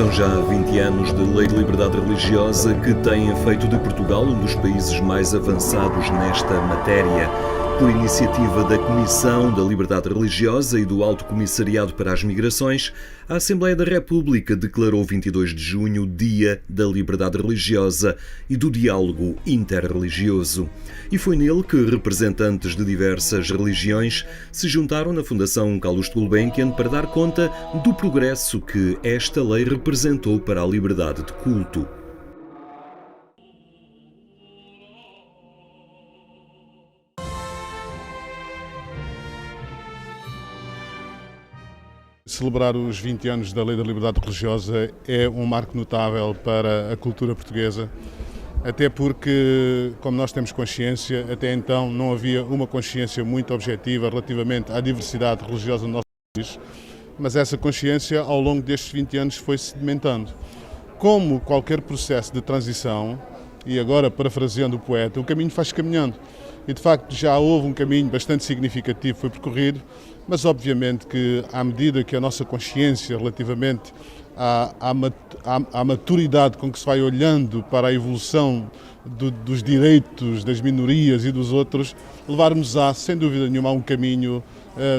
São já 20 anos de lei de liberdade religiosa que têm feito de Portugal um dos países mais avançados nesta matéria. Por iniciativa da Comissão da Liberdade Religiosa e do Alto Comissariado para as Migrações, a Assembleia da República declarou 22 de junho Dia da Liberdade Religiosa e do Diálogo Interreligioso. E foi nele que representantes de diversas religiões se juntaram na Fundação Calouste Gulbenkian para dar conta do progresso que esta lei representou para a liberdade de culto. Celebrar os 20 anos da Lei da Liberdade Religiosa é um marco notável para a cultura portuguesa, até porque, como nós temos consciência, até então não havia uma consciência muito objetiva relativamente à diversidade religiosa no nosso país, mas essa consciência ao longo destes 20 anos foi sedimentando. Como qualquer processo de transição, e agora parafraseando o poeta, o caminho faz caminhando. E de facto já houve um caminho bastante significativo que foi percorrido, mas obviamente que à medida que a nossa consciência relativamente à maturidade com que se vai olhando para a evolução dos direitos das minorias e dos outros, levar-nos sem dúvida nenhuma, a um caminho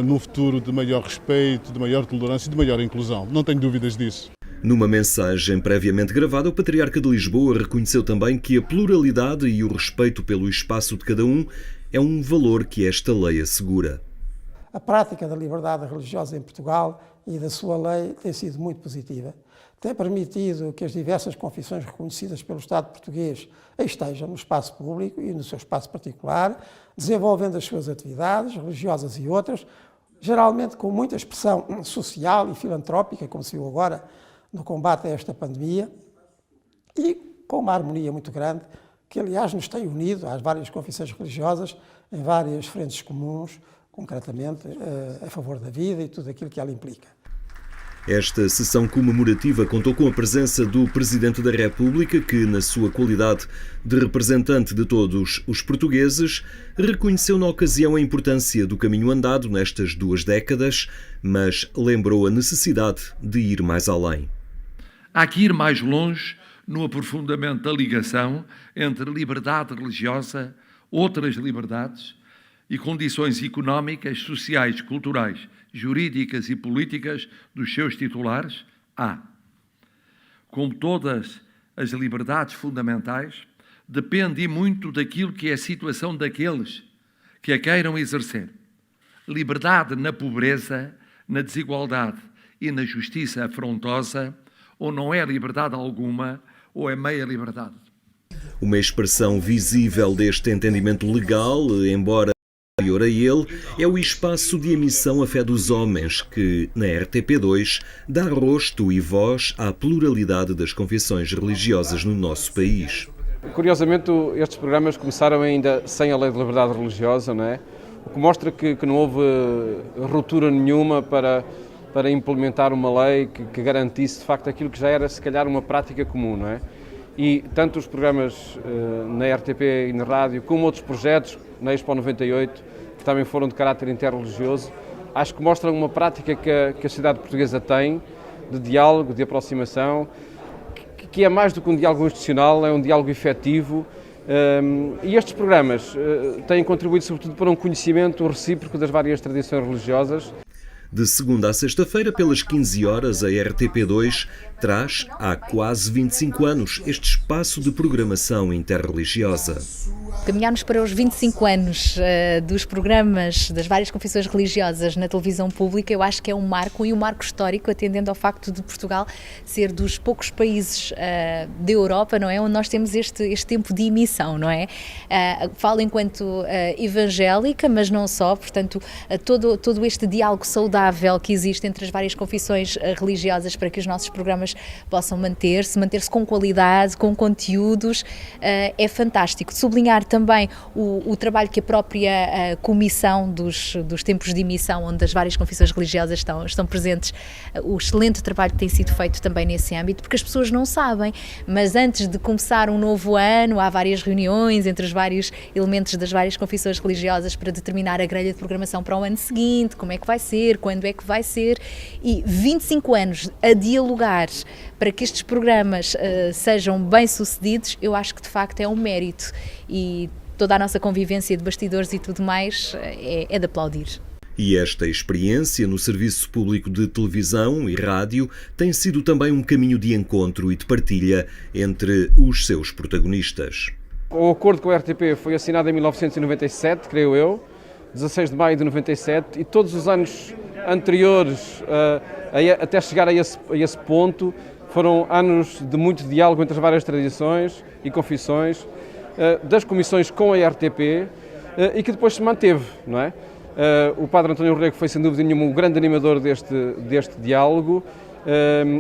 no futuro de maior respeito, de maior tolerância e de maior inclusão. Não tenho dúvidas disso. Numa mensagem previamente gravada, o Patriarca de Lisboa reconheceu também que a pluralidade e o respeito pelo espaço de cada um é um valor que esta lei assegura. A prática da liberdade religiosa em Portugal e da sua lei tem sido muito positiva. Tem permitido que as diversas confissões reconhecidas pelo Estado português estejam no espaço público e no seu espaço particular, desenvolvendo as suas atividades religiosas e outras, geralmente com muita expressão social e filantrópica, como se viu agora no combate a esta pandemia, e com uma harmonia muito grande, que aliás nos tem unido às várias confissões religiosas em várias frentes comuns, concretamente a favor da vida e tudo aquilo que ela implica. Esta sessão comemorativa contou com a presença do Presidente da República, que, na sua qualidade de representante de todos os portugueses, reconheceu na ocasião a importância do caminho andado nestas 2 décadas, mas lembrou a necessidade de ir mais além. Há que ir mais longe no aprofundamento da ligação entre liberdade religiosa, outras liberdades e condições económicas, sociais, culturais, jurídicas e políticas dos seus titulares. Como todas as liberdades fundamentais, depende muito daquilo que é a situação daqueles que a queiram exercer. Liberdade na pobreza, na desigualdade e na justiça afrontosa, ou não é liberdade alguma, ou é meia liberdade. Uma expressão visível deste entendimento legal, embora superior a ele, é o espaço de emissão A Fé dos Homens, que, na RTP2, dá rosto e voz à pluralidade das confissões religiosas no nosso país. Curiosamente, estes programas começaram ainda sem a Lei de Liberdade Religiosa, não é? O que mostra que não houve ruptura nenhuma para implementar uma lei que garantisse, de facto, aquilo que já era, se calhar, uma prática comum, não é? E tanto os programas na RTP e na rádio, como outros projetos, na Expo 98, que também foram de caráter interreligioso, acho que mostram uma prática que a sociedade portuguesa tem, de diálogo, de aproximação, que é mais do que um diálogo institucional, é um diálogo efetivo. E estes programas têm contribuído sobretudo para um conhecimento recíproco das várias tradições religiosas. De segunda a sexta-feira, pelas 15 horas, a RTP2 traz, há quase 25 anos, este espaço de programação interreligiosa. Caminharmos para os 25 anos dos programas das várias confissões religiosas na televisão pública, eu acho que é um marco, e um marco histórico, atendendo ao facto de Portugal ser dos poucos países da Europa, não é, onde nós temos este tempo de emissão, não é? Falo enquanto evangélica, mas não só, portanto, todo este diálogo saudável que existe entre as várias confissões religiosas para que os nossos programas possam manter-se com qualidade, com conteúdos, é fantástico. Sublinhar também o trabalho que a própria comissão dos tempos de emissão, onde as várias confissões religiosas estão presentes, o excelente trabalho que tem sido feito também nesse âmbito, porque as pessoas não sabem, mas antes de começar um novo ano, há várias reuniões entre os vários elementos das várias confissões religiosas para determinar a grelha de programação para o ano seguinte, como é que vai ser, quando quando é que vai ser, e 25 anos a dialogar para que estes programas sejam bem-sucedidos, eu acho que de facto é um mérito, e toda a nossa convivência de bastidores e tudo mais é de aplaudir. E esta experiência no Serviço Público de Televisão e Rádio tem sido também um caminho de encontro e de partilha entre os seus protagonistas. O acordo com a RTP foi assinado em 1997, creio eu, 16 de maio de 97, e todos os anos anteriores, até chegar a esse ponto, foram anos de muito diálogo entre as várias tradições e confissões, das comissões com a RTP, e que depois se manteve, não é? O Padre António Rego foi, sem dúvida nenhuma, o grande animador deste diálogo,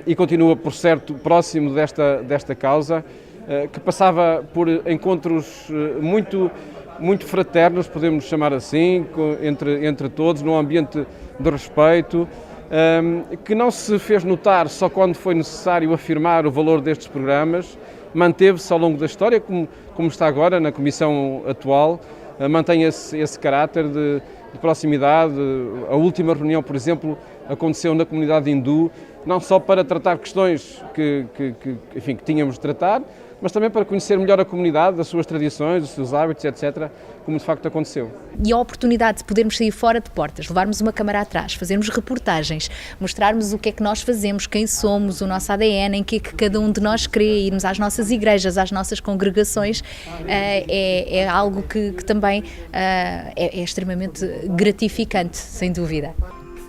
e continua, por certo, próximo desta causa, que passava por encontros muito fraternos, podemos chamar assim, entre todos, num ambiente de respeito, que não se fez notar só quando foi necessário afirmar o valor destes programas, manteve-se ao longo da história, como está agora na comissão atual, mantém esse caráter de proximidade. A última reunião, por exemplo, aconteceu na comunidade hindu, não só para tratar questões que tínhamos de tratar, mas também para conhecer melhor a comunidade, as suas tradições, os seus hábitos, etc., como de facto aconteceu. E a oportunidade de podermos sair fora de portas, levarmos uma câmara atrás, fazermos reportagens, mostrarmos o que é que nós fazemos, quem somos, o nosso ADN, em que é que cada um de nós crê, irmos às nossas igrejas, às nossas congregações, é algo que também é extremamente gratificante, sem dúvida.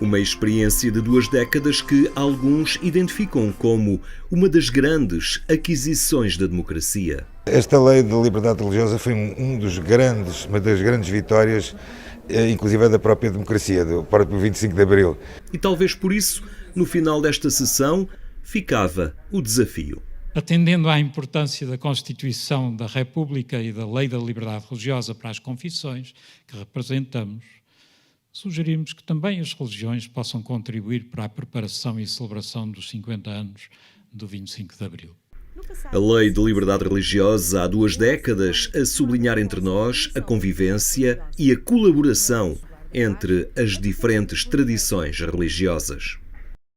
Uma experiência de 2 décadas que alguns identificam como uma das grandes aquisições da democracia. Esta lei de liberdade religiosa foi uma das grandes vitórias, inclusive da própria democracia, do próprio 25 de Abril. E talvez por isso, no final desta sessão, ficava o desafio. Atendendo à importância da Constituição da República e da Lei da Liberdade Religiosa para as confissões que representamos, sugerimos que também as religiões possam contribuir para a preparação e celebração dos 50 anos do 25 de Abril. A Lei de Liberdade Religiosa há 2 décadas a sublinhar entre nós a convivência e a colaboração entre as diferentes tradições religiosas.